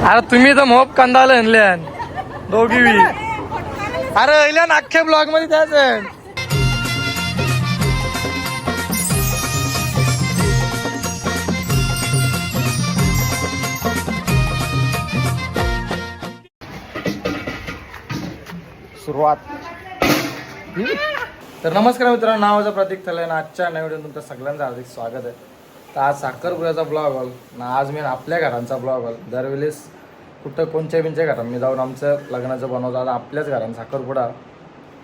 अरे तुम्ही तर मोप कंदाला आणल्यान दोघी बी. अरे अहिल्यान अख्ख्या ब्लॉग मध्ये त्याच सुरुवात. तर नमस्कार मित्रांनो, नावाचं प्रतीक थलेन. आजच्या नवीन व्हिडिओ तुमचं सगळ्यांचं हार्दिक स्वागत आहे. तर आज साखरपुड्याचा ब्लॉग आल ना, आज मी आपल्या घरांचा ब्लॉग आल. दरवेळेस कुठं कोणत्या बिनच्या घरात मी जाऊन आमचं लग्नाचं बनवतो. आता आपल्याच घरात साखरपुडा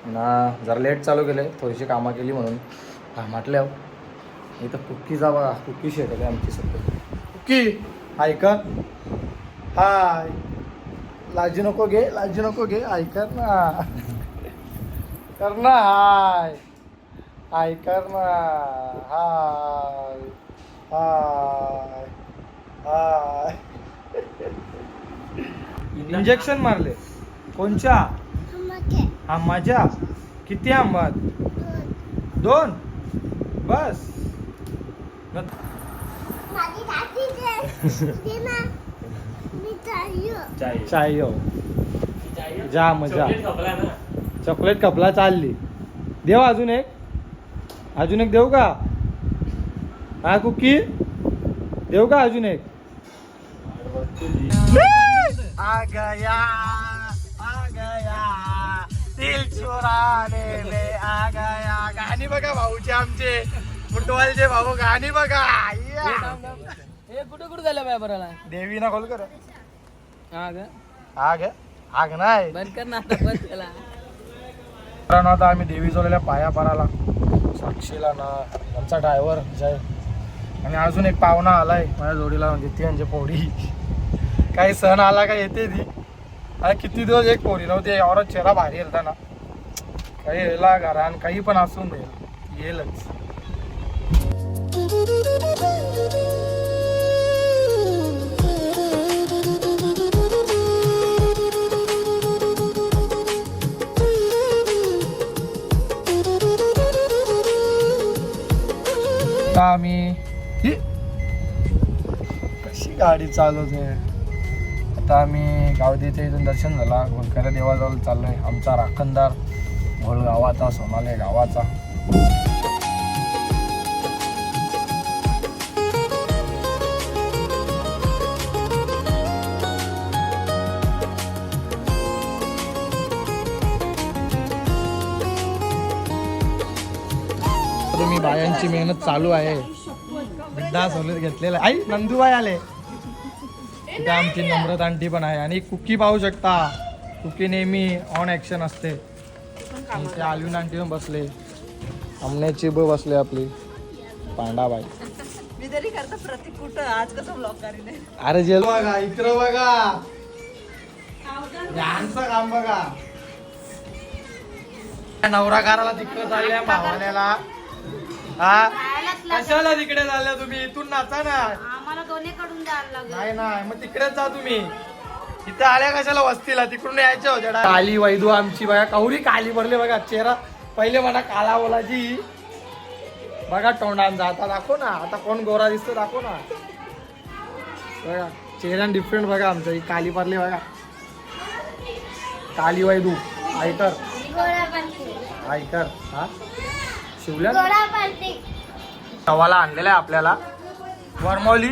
ना, जरा लेट चालू केले, थोडीशी कामं केली म्हणून म्हटल्या. इथं कुक्कीचा बघा, कुक्की शेट आहे आमची सध्या. कुक्की ऐका, हाय, लाजी नको घे, लाजी नको घे, ऐकत ना, कर ना हाय, ऐकर ना, हाय हाय हाय. इंजेक्शन मारले कोणच्या? हा माझ्या. किती आंबट? 2 बस. चाय जा मजा. चॉकलेट कपला चालली. देऊ अजून एक, अजून एक देऊ का? हा कुकी देऊ का अजून एक? आ गया दिल चुराने में आ गया. गाणी बघा भाऊचे, आमचे फुटबॉलचे भाऊ, गाणी बघा. हे कुठे कुठे झालं बाय बरं? देवी ना कॉल कर. आग आग आग नाही बंद कर ना आता, बंद केला. आता आम्ही देवी जोडलेल्या पाया पराला, साक्षीला ना, आमचा ड्रायव्हर जय, आणि अजून एक पाहुणा आलाय माझ्या जोडीला, म्हणजे ती म्हणजे पोरी. काही सण आला का येते ती. अरे किती दिवस एक पोरी नव्हती. औरत चेहरा भारी येता ना, काही यायला घरान काही पण असून दे येईलच. आम्ही कशी गाडी चालवते. आता आम्ही गावदेवीच्या इथून दर्शन झाला, घोलकऱ्या देवाजवळ चाललोय. आमचा राखणदार घोल गावाचा, सोनाले गावाचा. तुम्ही बायांची मेहनत चालू आहे. बिड्डा सवलत घेतलेला. आई नंदूबाई आले. इथे आमची नम्रता आंटी पण आहे. आणि कुकी पाहू शकता, कुकी नेहमी ऑन ॲक्शन असते. इथे आलवीन आंटी पण बसले, आमण्याची बसले आपली पांडाबाई. प्रतीक कुठं आज कसं ब्लॉग करील? अरे जेल बघा, इकडं बघा, यांचं काम बघा. नवराकाराला तिकडं चालल्या भावाण्याला. हा कशाला तिकडे चालल्या तुम्ही? इथून नाचा ना. आम्हाला दोन्हीकडून द्यायला लागेल. नाही नाही, मग तिकडेच जा तुम्ही. इथे आल्या कशाला वस्तीला? तिकडून यायचे होते. काली वैदू आमची बघा, कवरी काली भरले बघा. चेहरा पहिले म्हणा काला बोलाची बघा, तोंडांचा. आता दाखव ना, आता कोण गोरा दिसतो दाखव ना. बघा चेहरा डिफरंट बघा आमचं. ही काली भरले बघा, काली वैदू. ऐकर ऐकर. हा शिवल्या तवाला आणलेला आहे आपल्याला. वरमौली,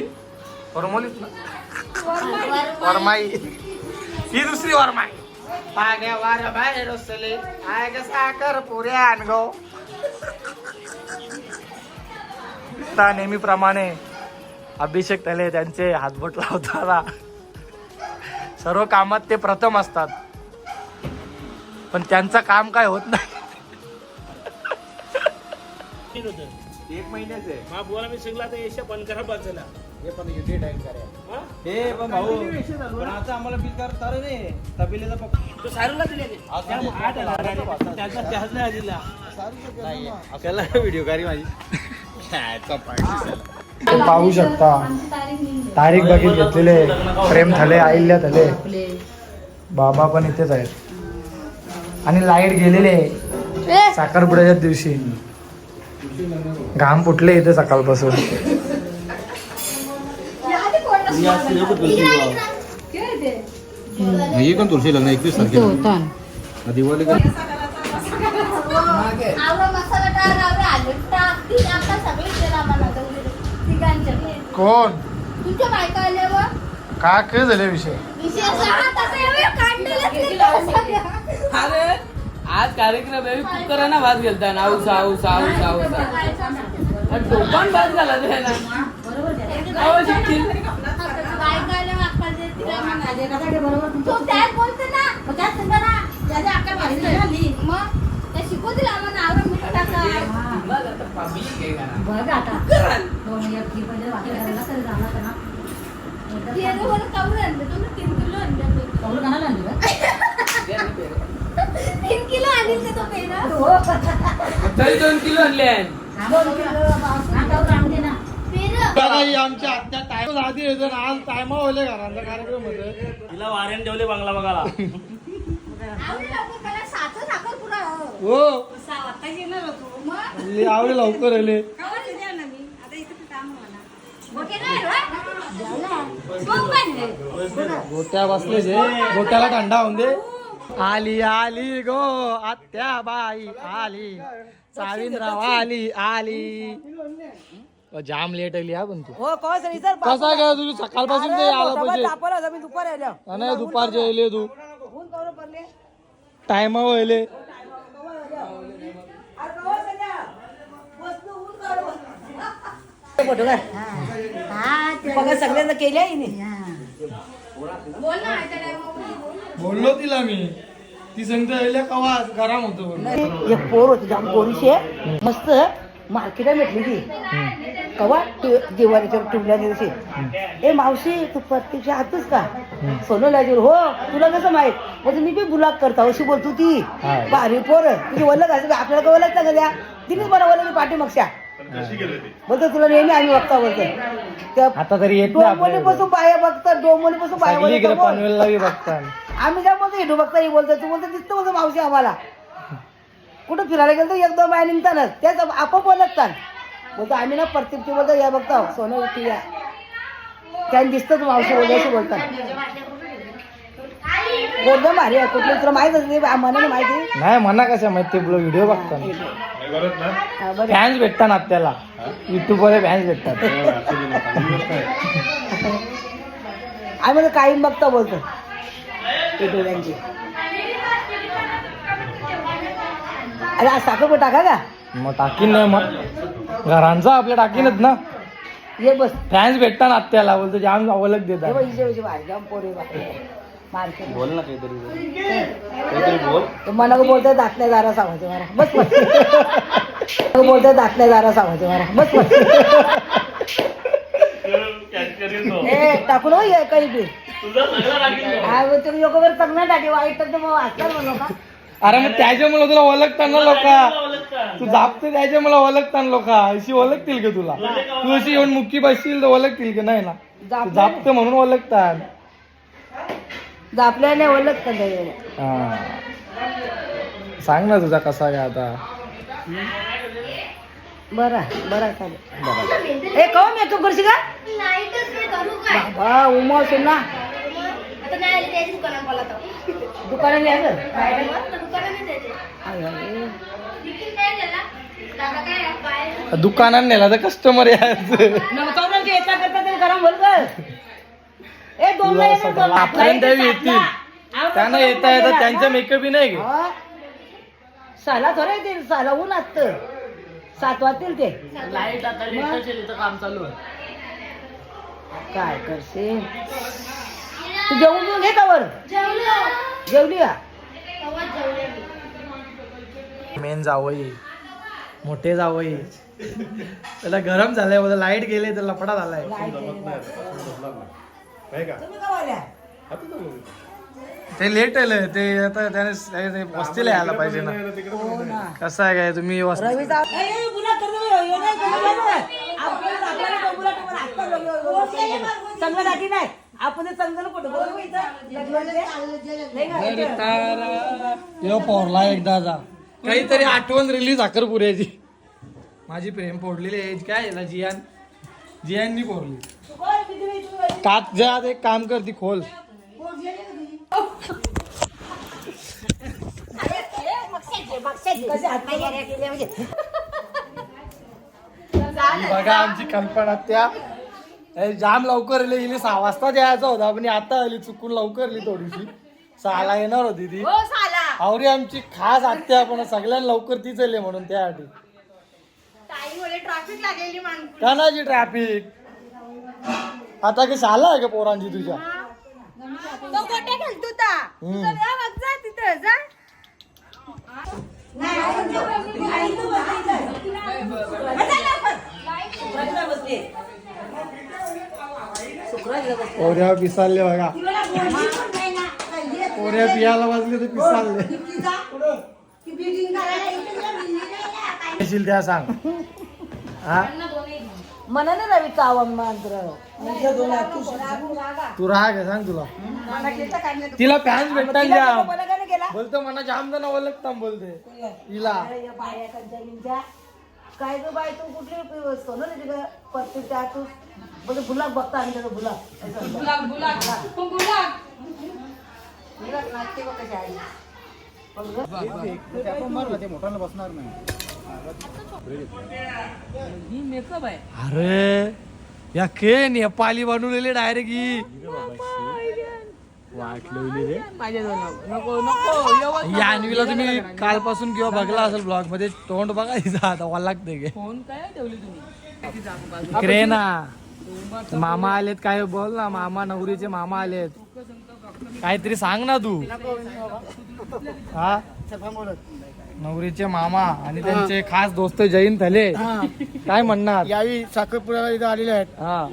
वरमौलीच ना, वरमाई. ही दुसरी वरमाई. पाग्या वार बाहेर असले आय ग साखर पुऱ्या आणगो. नेहमीप्रमाणे अभिषेक तले त्यांचे हातबोट लावताना सर्व कामात ते प्रथम असतात, पण त्यांचं काम काय होत नाही. 1 महिन्याचे हा बोला. मी शिकला तर एशिया बंद करा बाजूला. हे पण युटी टाइम करा. हे पण भाऊ पण आता आम्हाला बिल करता रे तबिलेचा पप्पा तो सारूला दिले त्याला व्हिडिओ करी माझी. तुम्ही पाहू शकता तारीख बघित घेतलेले प्रेम थले आईल्या थले बाबा पण इथेच आहेत आणि लाईट गेलेले साखरपुड्याच्या दिवशी घाम फुटले इथे सकाळपासून हे पण तुळशी लग्न 21 तारखेला दिवाळी का आवडा मसाला टाक आवडा आलू टाक ती आता सगळे केलं आम्हाला तिघांचे कोण तुमच्या बायका आल्यावर का काय झाले विषय विशेष तसं एवढं काढलेलं अरे आज कार्यक्रम आहे कुकर ना भात गेलता ना आऊस आऊस आऊस आऊस डोकान भात झाला ते ना बायका आल्यावर अक्कल दे तिला म्हणाले बरोबर तो त्यात बोलते ना मग त्यात सांगा ना त्याच्या अक्कल भारी झाली मग त्या शिकवतील आम्हाला आवडून मीठ टाका बघ आता दोन एक की पहिले वाटायला तरी जाणार ना ते वर कावून आणले तुम्ही 3 किलो आणले कावून आणायला आणले 3 किलो आणील का तो पेना हो तरी 2 किलो आणले 2 किलो कावून आणते ना पेना आमच्या आत्या टाइम आधी येतो ना आज टाइम होले घरांचा कार्यक्रम होते तिला वाऱ्यान ठेवले बंगला बघायला आवडे लवकर त्याला साखर साखर पुरा हो आता येणार होतो मग आवडे लवकर आले कवर द्या ना मी आता इथे काम मला गोटे नाही रे गोट्या बसले जे गोट्याला थंडा होऊन दे आली आली गो आत्या बाई आली साविंद्राव आली आली जाम लेट आली हा पण तू हो कवा सर सर कसा काय तुझी सकाळपासून ते आला पाहिजे तापला जमीन दुपार आल्या नाही दुपारचे येले तू ऊन कवर पडले टायमावर येले फोटो काय बघा सगळ्यांना केल्या बोल ना बोललो तिला मी ती सांगते येले कवा गरम होतो बोललो. एक पोर होती जाम गोरीशी आहे. मस्त मार्केटला भेटली ती कवा दिवाळीच्या टुबल्या दिवशी ए मावशी तू प्रत्यक्ष आतच का सोनं लागेल हो तुला कसं माहित मग मी बी बुलाक करता अशी बोलतो ती भारी पोर तुझी वल्लग असं आपल्याला का वल्लग का द्या तिनेच मला वल्लग पाठीमागच्या बोलतो तुला नेहमी आम्ही बघता बोलतो आता तरी येत नाही डोंबोलीपासून बाया बघतात डोंबोलीपासून बाया सगळीकडे बघतात पनवेलला बी बघतात आम्ही काय बोलतो हिडू बघता ही बोलतो तू बोलतो दिसतो बोलतो मावशी आम्हाला कुठं फिरायला गेलो तर एकदम बाया निघतानच त्याच आपोआप बोलतात बोलतो आम्ही ना प्रत्येक ती बोलतो या बघता सोनं ती त्याने दिसतं तू मावशी बोलतो अशी बोलतात बोलतो भारी आहे कुठली तुला माहित असते मनाने माहिती नाही म्हणा कशा माहिती ते व्हिडिओ बघतात फॅन्स भेटतात आपल्याला युट्यूब वर फॅन्स भेटतात आम्ही म्हणजे काही बघता बोलतो ते डोळ्यांची अरे आज साखर टाका का मग टाकीन नाही मग घरांचा आपल्या टाकीनच ना ये बस फॅन्स भेटतात आपल्याला बोलतो जाम ओळख देतात जाम पोरे मार्केट बोल ना काहीतरी बोल मला बोलतोय दाखल्या दारा सांगायचे मला बस बोलतोय दाखल्या दारा सांगायचे मला बस टाकून हो काही बी योगावर चांगला टाके वाईट तर मग वाचणार म्हणून का अरे मग त्याच्यामुळे तुला ओळखतात ना लोक तू जापते त्याच्या मला ओळखतात लोक अशी ओळखतील का तुला तू अशी येऊन मुक्की बसशील तर ओळखतील का नाही ना जापते म्हणून ओळखतात जापल्याने ओळख का हा. सांग ना तुझा कसा काय आता बरं चालेल ए कहू मी तू करशी का बाबा उमा असेल ना दुकानाने दुकानात नेला तर कस्टमर यायचं गरम बोल ए दोन आपल्यापर्यंत येतील त्यांना येता येतात त्यांचा मेकअप नाही घे साला थोडं येतील साला ऊन असत 7 वाजतील ते लाईट आता इथं काम चालू आहे काय करशील तू जेवून घेऊन घे कावर जेवली का मेन जावई मोठे जावई त्याला गरम झालंय बोला लाईट गेले तर लफडा झालाय ते लेट आलं ते आता त्याने वस्तीला यायला पाहिजे ना. हो ना. कसं आहे काय तुम्ही रवीचा चांगलं दाटी नाही आपण चांगलं फोटो पोरला एकदा जा काहीतरी आठवण रिलीज साखरपुऱ्याची. माझी प्रेम फोडलेली एज काय याला जियांनी फोडली. कात जा एक काम कर ती खोल. ही बघा आमची कल्पना त्या जाम लवकर गेली 6 वाजता यायचं होता पण आता आली चुकून लवकर आली थोडीशी. 6ला येणार होती ती. आवरी आमची खास आत्या पण सगळ्यांना लवकर तीच आली म्हणून त्यासाठी. ट्रॅफिक लागलेली कानाची ट्रॅफिक आता की शाला आहे का पोरांची तुझ्या. तो गोट्या घालतो ता जा तिथं जा. पोऱ्या पिसालले बघा. पोऱ्या पियाला वाजले तर पिसालले. त्या सांग हा मनाने रवीचा आवाज मात्र तू राहा का सांग तुला. तिला फॅन्स भेटतात जाम बोलतो मना जाम जण ओळखता बोलते तिला. काय ग बाय तू कुठली सोनं तिथं परत त्या तू बोलतो गुलाब बघता आम्ही त्याचा गुलाब नाचते बघ कशी आहे. बसणार नाही. ही मेकअप आहे. अरे या के नेपाली बनवलेले डायरेक्ट ही माझ्याजवळ नको नको या अन्वीला तुम्ही कालपासून किंवा बघला असेल ब्लॉग मध्ये तोंड बघा हिचा आता मला लागते गे. फोन काय ठेवली तुम्ही. इकडे ना मामा आलेत काय बोल ना. मामा नवरीचे मामा आलेत काहीतरी सांग ना तू. हा नवरीचे मामा आणि त्यांचे खास दोस्त जैन थले काय म्हणणार. यावी साखरपुड्याला इथं आलेले आहेत. हा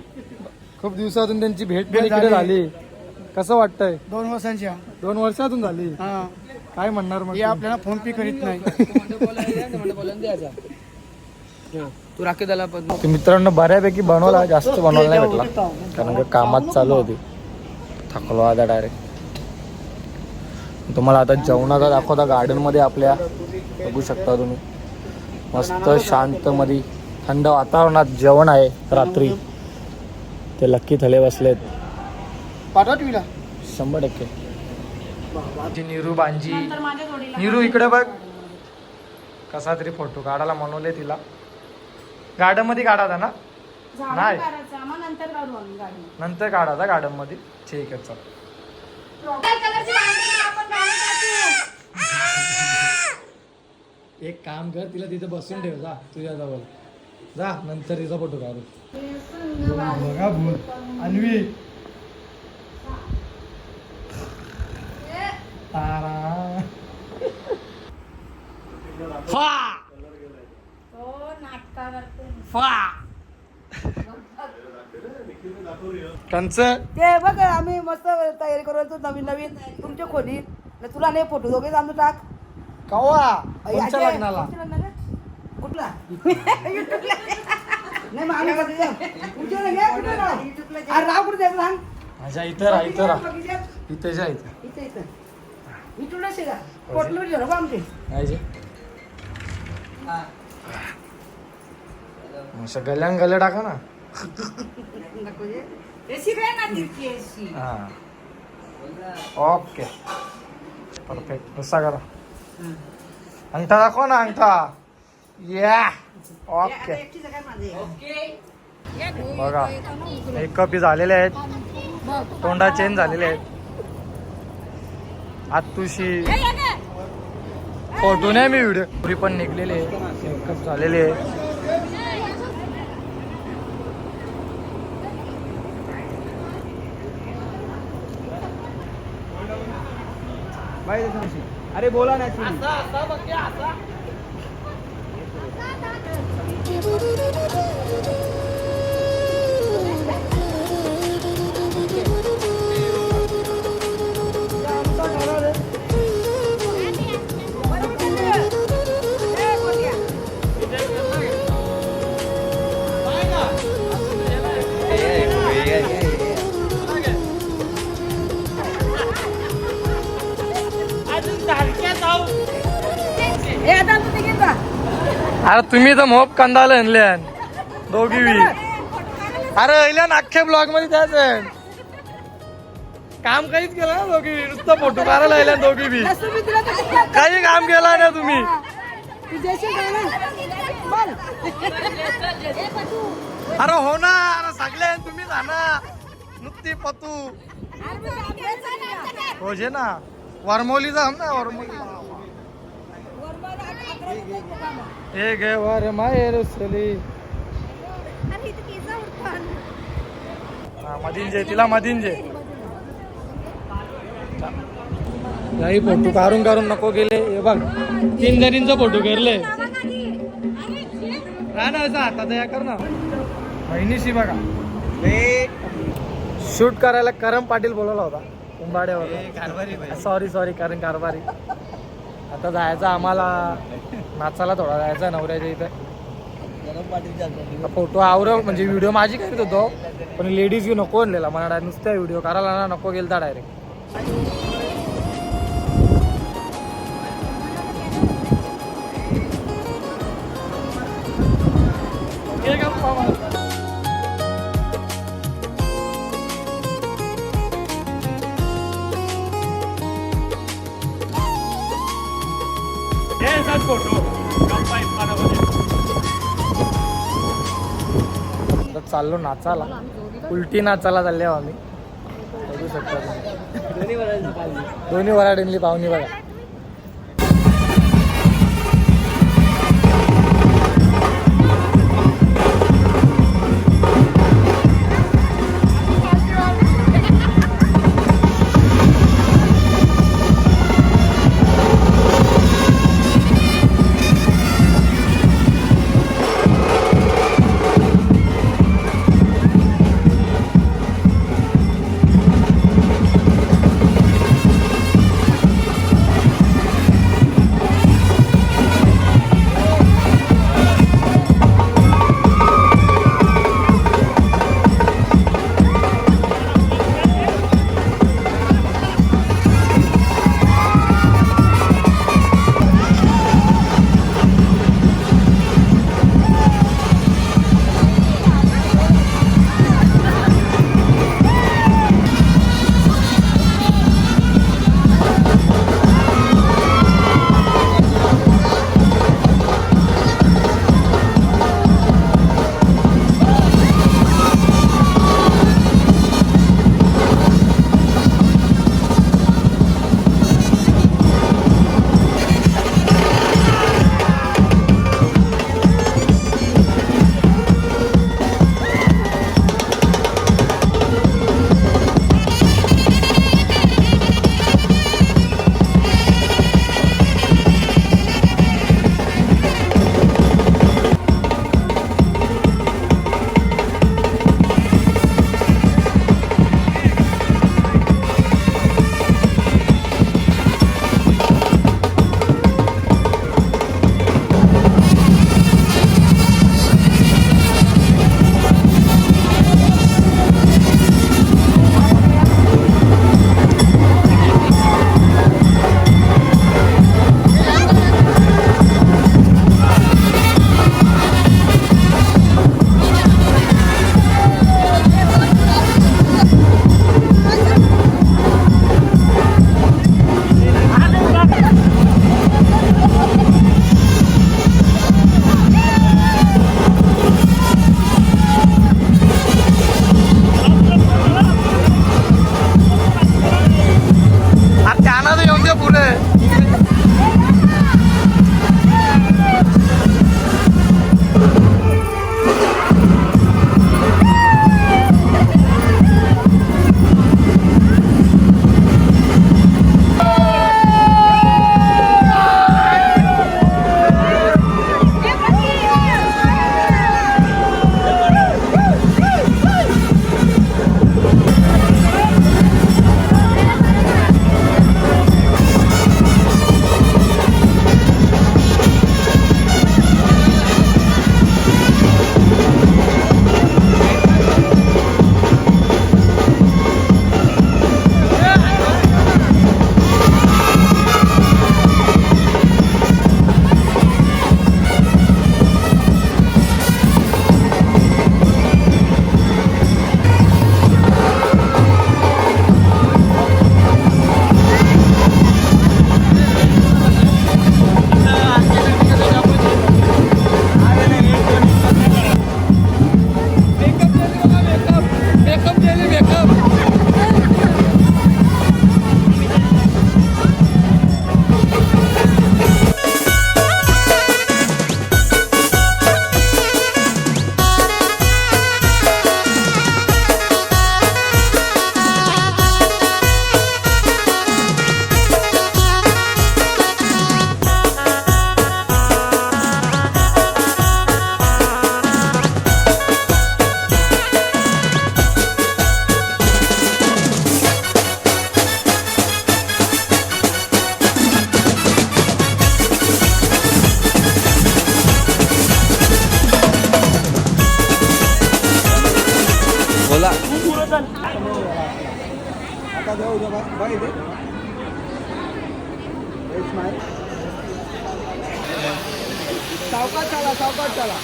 खूप दिवसातून त्यांची भेट पण इकडे झाली. कसं वाटतंय. 2 वर्षांच्या 2 वर्षातून झाली. हा काय म्हणणार मग हे आपल्याला फोन पे करीत नाही. तू राखी त्याला पण ते मित्रांनो बऱ्यापैकी बनवला जास्त बनवला नाही भेटला कारण का कामात चालू होती. थकलो आता डायरेक्ट. तुम्हाला आता जेवणाचा दाखवता गार्डन मध्ये आपल्या बघू शकता तुम्ही मस्त शांत मध्ये थंड वातावरणात जेवण आहे रात्री. ते लक्की थले बसलेत पाठवला 100%. निरू बांजी निरू इकडे बघ कसा तरी फोटो काढायला म्हणवले तिला. गार्डन मध्ये काढायचा ना. नाही नंतर काढायचा गार्डन मध्ये. ठीक आहे चल. एक काम कर तिला तिथे बसून ठेव जा तुझ्या जवळ जा नंतर तिचा फोटो काढू. बघा भूत अन्वी तारा फा फा कंच ते बघ आम्ही मस्त तयारी करतो नवीन नवीन तुमच्या खोलीत तुला नाही फोटो दोघे आमचं टाक. कवा कोणच्या लग्नाला. कुठला नाही मग आम्ही तुमच्या राव कुठे द्यायचं सांग. माझ्या इथं राहा इथं राहा इथे जा इथं इथं इथं मी तुला शिका पोटलं ठेव बा आमचे. गल्यान गल्या टाका ना. हा ओके परफेक्ट. कसा करा अंगठा दाखव ना अंगठा. या ओके बघा मेकअप झालेले आहेत. तोंडा चेंज झालेले आहेत. आतुशी फोटो नाही मी व्हिडिओ पुरी पण निघलेले मेकअप झालेले आहे. अरे बोला ना. अरे तुम्ही तर मोप कंदाला आणल्यान दोघी बी. अरे अहिल्यान अख्ख्या ब्लॉग मध्ये त्याच आहे. काम काहीच केलं ना दोघी बी, नुसतं फोटो काढायला आल्यान दोघी बी. काही काम केला ना तुम्ही. अरे हो ना, अरे सगळे तुम्ही जाना नुसती पतू हो जे ना वरमोलीचा हम ना वरमोली. हे गे वर माहेर सली मदिंजे तिला मदिंजे काही फोटो काढून काढून नको गेले. हे बघ 3 जणींचा फोटो घेरले ना असा आता या कर ना बहिणीशी बघा. शूट करायला करम पाटील बोलवला होता कुंभाड्यावर. सॉरी कारण कारभारी. आता जायचं आम्हाला नाचायला थोडा जायचा नवऱ्याच्या इथे. फोटो आवरव म्हणजे व्हिडिओ माझी करीत होतो पण लेडीज घेऊ नको आणलेला मला नुसत्या व्हिडिओ करायला ना नको गेलता डायरेक्ट. चाललो नाचाला. उलटी नाचाला चालले आम्ही. बघू शकता दोन्ही वराडींनी पाहुणी बघा. चल आता जाऊ उद्या बाय इथे सावकाश चला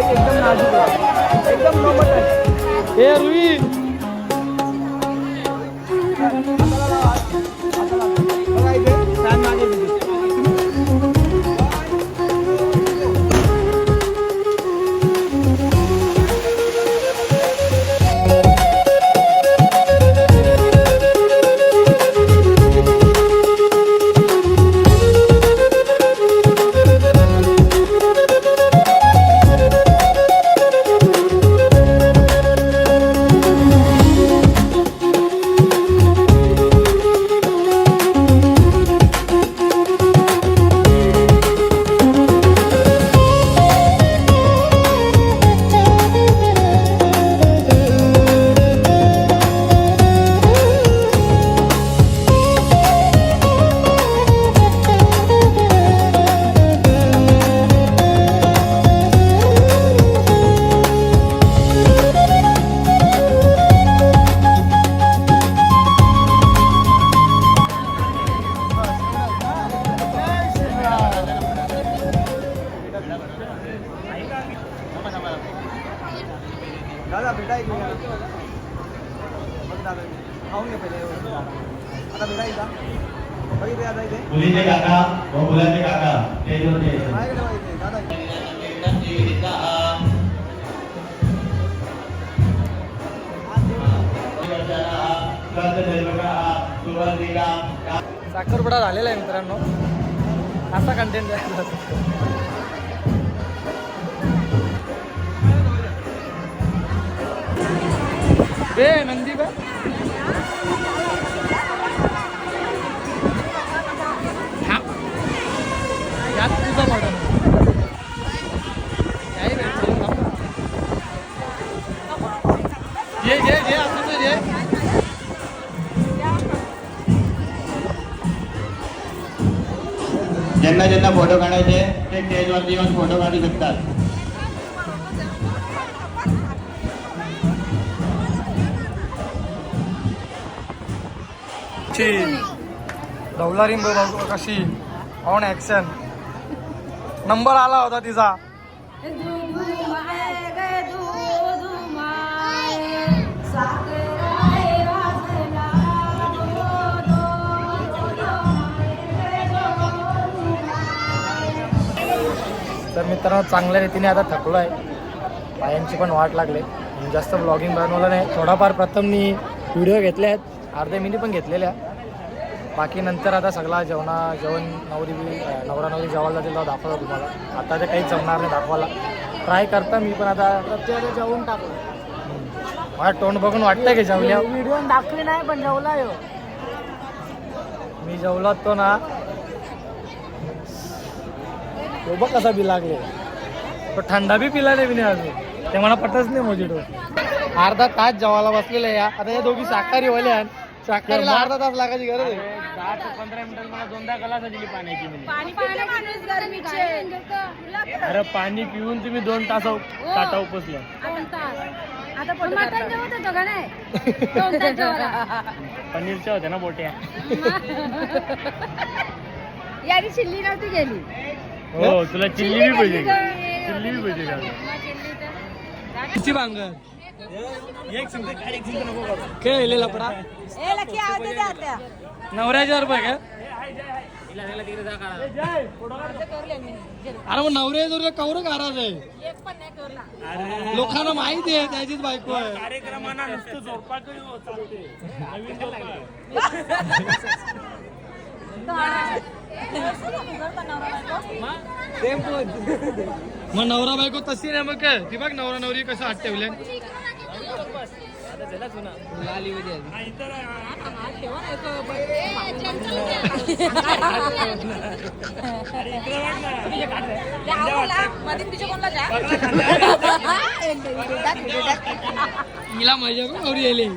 एकदम नाजूक आहे. एकदम नॉर्मल आहे. ए रुई बघा इथे फॅन मागे दिली. दादा भेटा एक मिनिट. बघ दादा खाऊन घे पहिले. आता भेटा इथं बघितले आता इथे मुलीचे काका व मुलाचे काका स्टेजवरती यायचे. माझ्याकडे बघ इथे दादा सुरुवातीला साखरपुडा झालेला आहे मित्रांनो. असा कंटेंट बे नंदी बे यात तुझा मॉडर्न ये असं तर ये. ज्यांना ज्यांना फोटो काढायचे ते स्टेजवरती येऊन फोटो काढू शकतात. डवलारी कशी ऑन ऍक्शन नंबर आला होता तिचा. तर मित्रांनो चांगल्या रीतीने आता थकलो आहे. पायांची पण वाट लागले. जास्त ब्लॉगिंग बनवलं नाही. थोडाफार प्रथम मी व्हिडिओ घेतले आहेत. अर्धे मिनी पण घेतलेल्या. बाकी नंतर आता सगळा जेवण नवरा नवरी जेवायला जातील तेव्हा दाखवतो तुम्हाला. आता ते काहीच जमणार नाही दाखवायला. ट्राय करता मी पण आता जेवून टाकलं. माझ्या तोंड बघून वाटतं की जेवल्या. व्हिडिओ दाखवली नाही पण जेवला यो. मी जेवलात तो ना तो बघ कसा बी लागले. तो थंडा बी पिला नाही मी अजून. ते मला पटच नाही मोजिटो. अर्धा तास जेवायला बसलेलं या. आता या दोघी शाकाहारी वाल्या शाकाहारीला अर्धा तास लागायची गरज आहे. 10 ते 15 मिनिटात मला 2दा ग्लास दिली पाण्याची. अरे पाणी पिऊन तुम्ही 2 तास ताटा उपसल्या. पनीरच्या होत्या ना बोट्या. यारी चिल्ली नव्हती गेली. हो तुला चिल्ली बी पाहिजे. चिल्ली बी पाहिजे. किती भांगर खेळले लपडा नवऱ्याच्या रुपये का. अरे मग नवऱ्या जोर कवर घरात आहे. लोकांना माहिती आहे त्याचीच बायको आहे. कार्यक्रमांना नुसतं झोपाकडे चालते. मग नवरा बायको तशी नाही मग काय ती बघ नवरा नवरी कसं हात ठेवले. हिला मजा पण आवडी आली.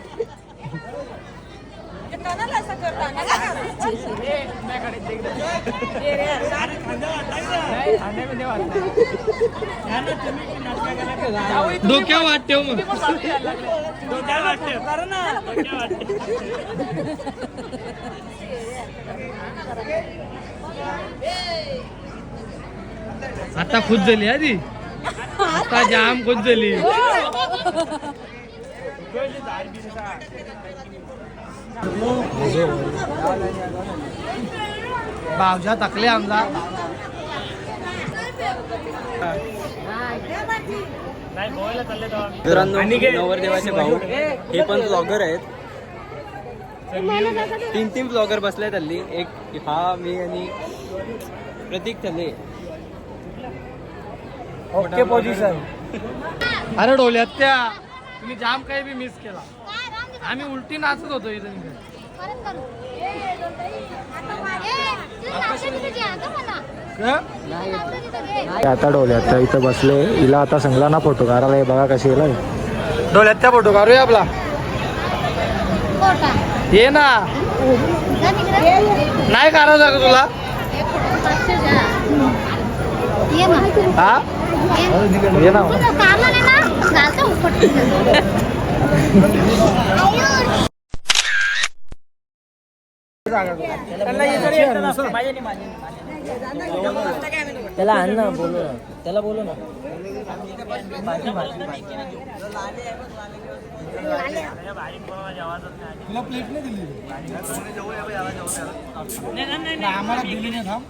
डोक्या वाटते मग आता खुश झाली आधी आता जाम खुश झाली. भावजा थकले आमचा. मित्रांनो नवरदेवाचे भाऊ हे पण ब्लॉगर आहेत. 3 ब्लॉगर बसलेत हल्ली. एक हा मी आणि प्रतीक थले. Okay position. अरे डोल्यात त्या तुम्ही जाम काही बी मिस केला. आम्ही उलटी नाचत होतो इथे. आता डोल्यात इथं बसले. हिला आता सांगला ना फोटो काढायला. हे बघा कशी येला डोल्यात त्या फोटो काढूया आपला. ये ना नाही काढायचा का तुला? हा ये ना. त्याला आण ना, बोलू ना त्याला, बोलू ना. तुला प्लेट नाही दिली. आम्हाला दिली नाही. थांब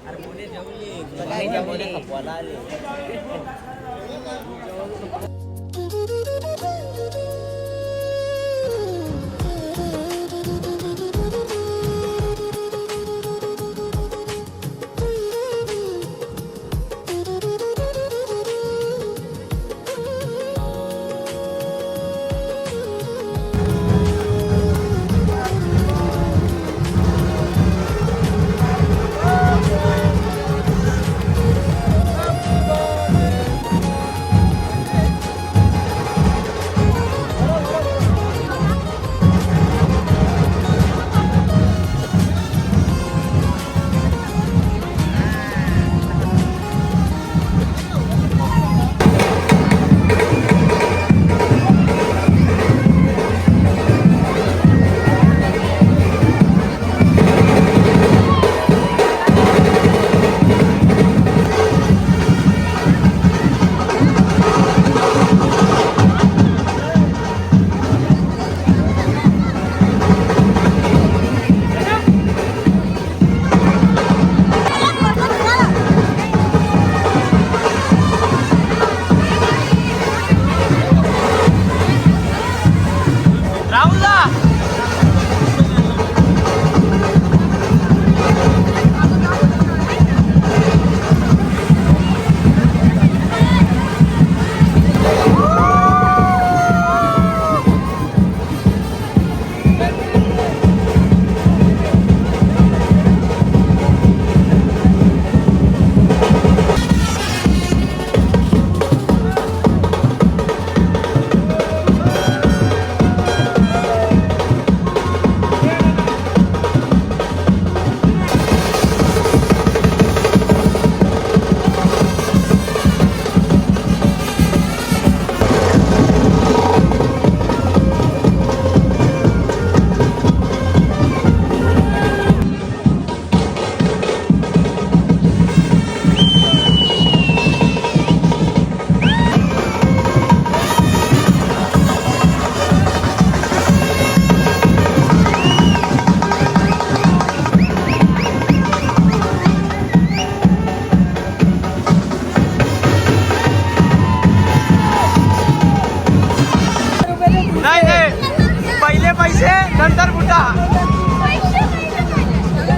नंतर बुटा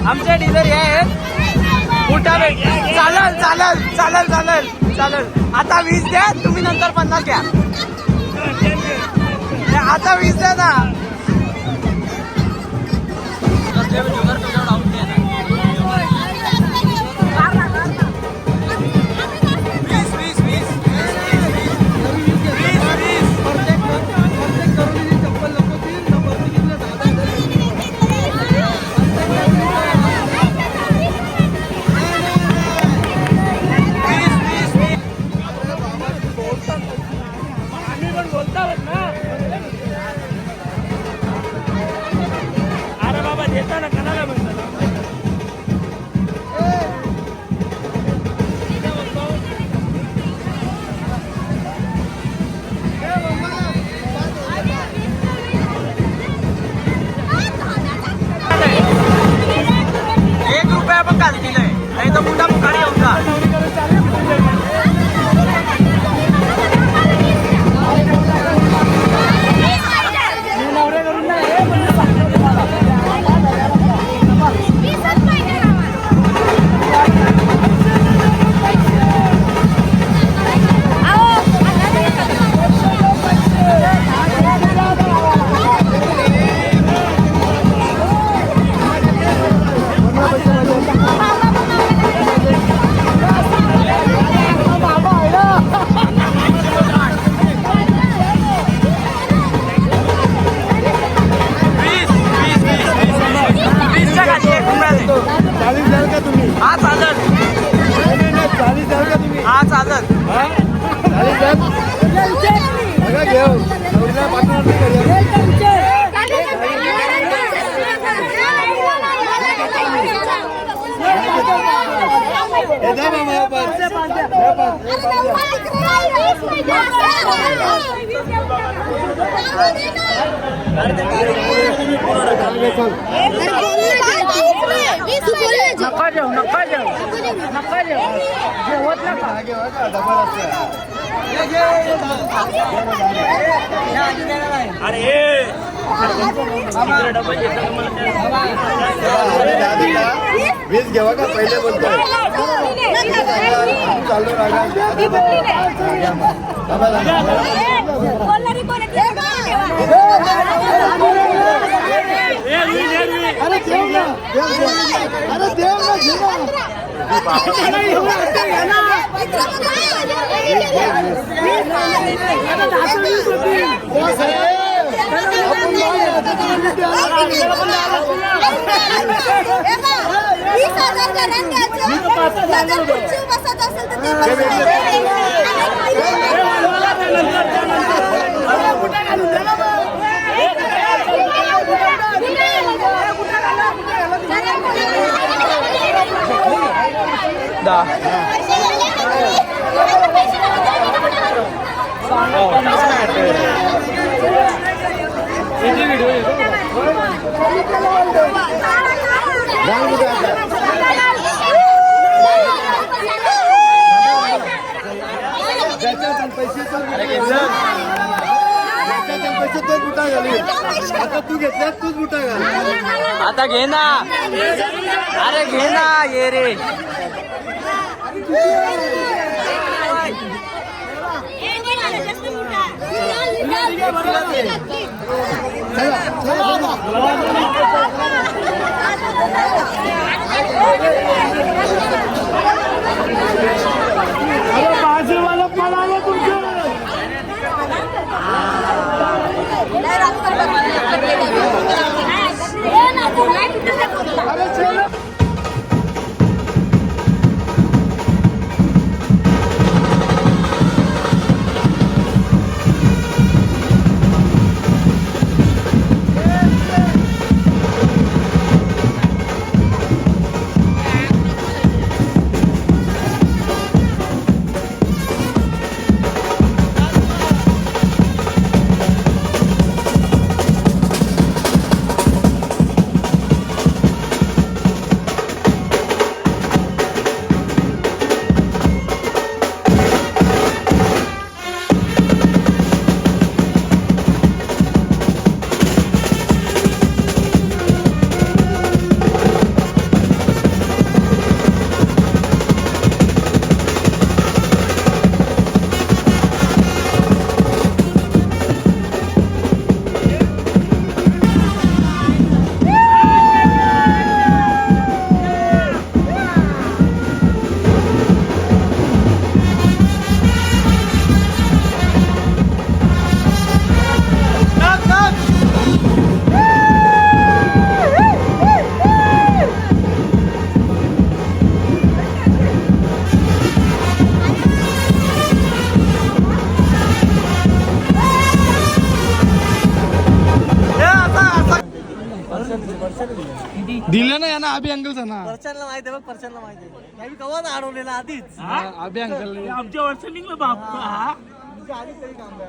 आमचे डीलर हे आहेत. बुटा भेट चालेल चालेल चालेल चालेल चालेल. आता 20 द्या तुम्ही, नंतर 50 घ्या. आता 20 द्या ना. नका जाऊ जेवत नका. वीस घेवा का पहिले बोलतोय चालू अरे देव ना आता तू घेतल्यास तूच बुटा घाल. आता घे ना. अरे घे ना ये रे. बाजूवाला पळाला तुमचं. ना या ना अभि अंकलचा ना परचनला माहिती आहे बघ, परचनला माहिती आहे मी कवाच अडवलेला आधीच अभि अंकल आमच्या वर्ष निघलं बाप आधीच तरी काम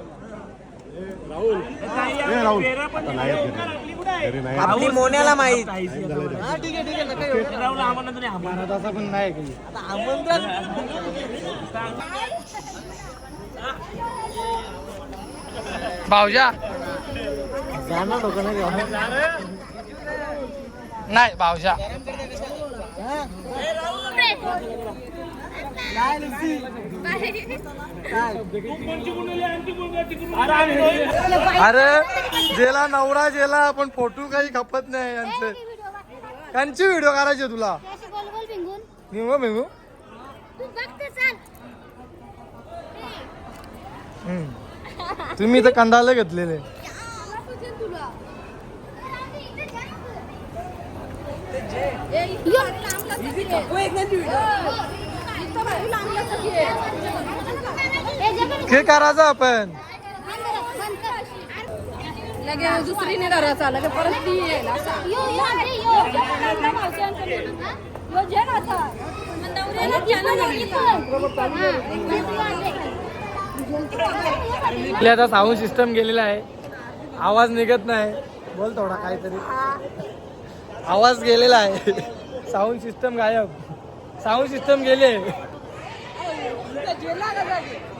आपली मोन्याला माहित हा ठीक आहे नका येऊ. तसं पण नाही काही आता आमंत्रण भाऊजा जाणार होतं ना नाही भाऊजा अरे जेला नवरा जेला पण फोटो काही खपत नाही यांचे त्यांची व्हिडिओ करायची तुला निघू मिळू तुम्ही तर कंदाला घेतलेले हे करायचं आपण लगे दुसरीने घराचा लगे परत ती येईल असा आता साऊंड सिस्टम गेलेला आहे आवाज निघत नाही बोल थोडा काहीतरी आवाज गेलेला आहे साऊंड सिस्टम गायब साऊंड सिस्टम गेले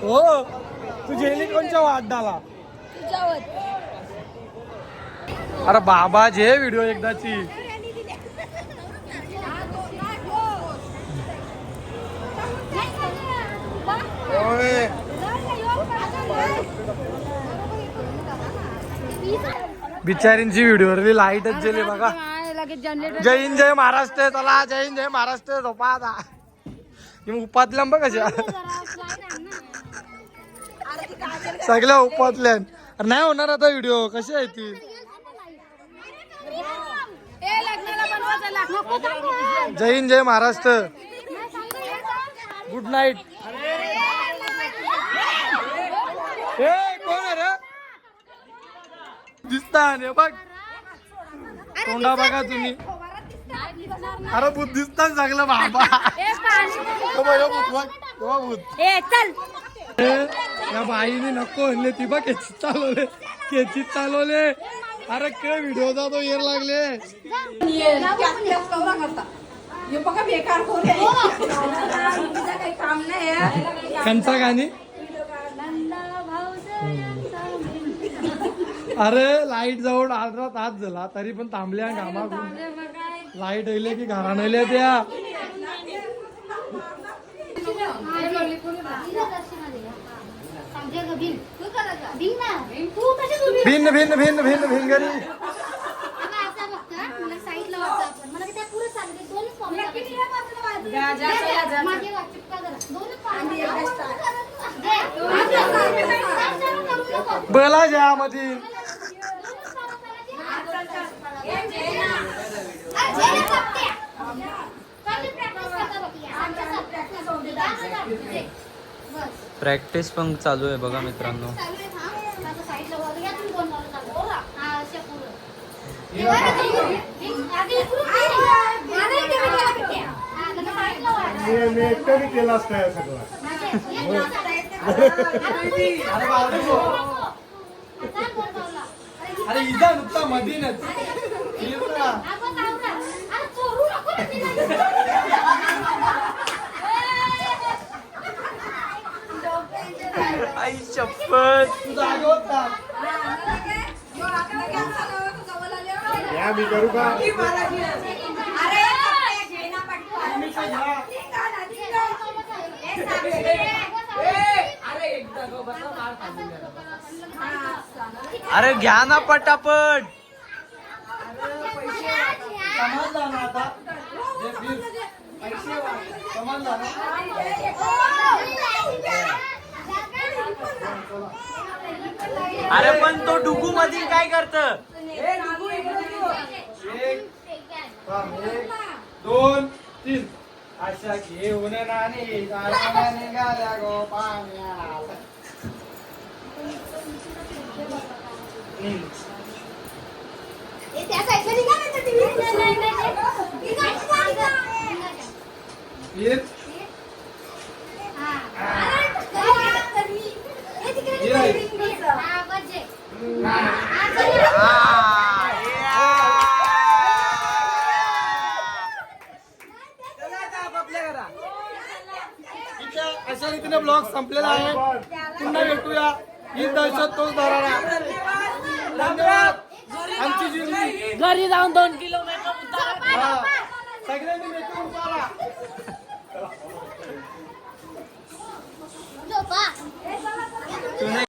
हो तू जेली कोणच्या वाड्डाला अरे बाबा जे व्हिडिओ एकदाची बिचारींची व्हिडिओवरली लाईटच गेली बघा जय हिंद जय महाराष्ट्र चला जय हिंद जय महाराष्ट्र झोपा आता उपातल्या बघ कशा सगळ्या उपातल्या नाही होणार आता व्हिडिओ कशी आहे ती जय हिंद जय महाराष्ट्र गुड नाईट कोण आहे रे दिसता बघ तोंडा बघा तुम्ही अरे भूत दिसता चांगलं बाबा या बाईने नको म्हणले ती बघ केचीत चालवले अरे काय व्हिडिओ तो येर लागले कंचा गाणी अरे लाईट जवळ अर्धा तास झाला तरी पण थांबल्या कामातून लाईट येईल की घरा नेल्या त्या भिन्न भिन्न भिन्न भिन्न भिनगरी बला ज्यामध्ये प्रॅक्टिस पण चालू आहे बघा मित्रांनो केला असतं सगळं अरे इजा नुकता मधीनच आई शपथ तू जागे होता या मी करू का अरे घ्या ना पटापट समजला ना आता समजला ना अरे पण तो डुगू मधील काय करत एक दोन तीन अशा घेऊन नाणी निघाल्या गो पाण्याला त्या साईडला निघा अशा रीतीने ब्लॉग संपलेला आहे. पुन्हा भेटूया ही दहशत तोच धरारा. धन्यवाद. आमची जिंदगी घरी जाऊन 2 किलोमीटर सगळ्यांनी भेटून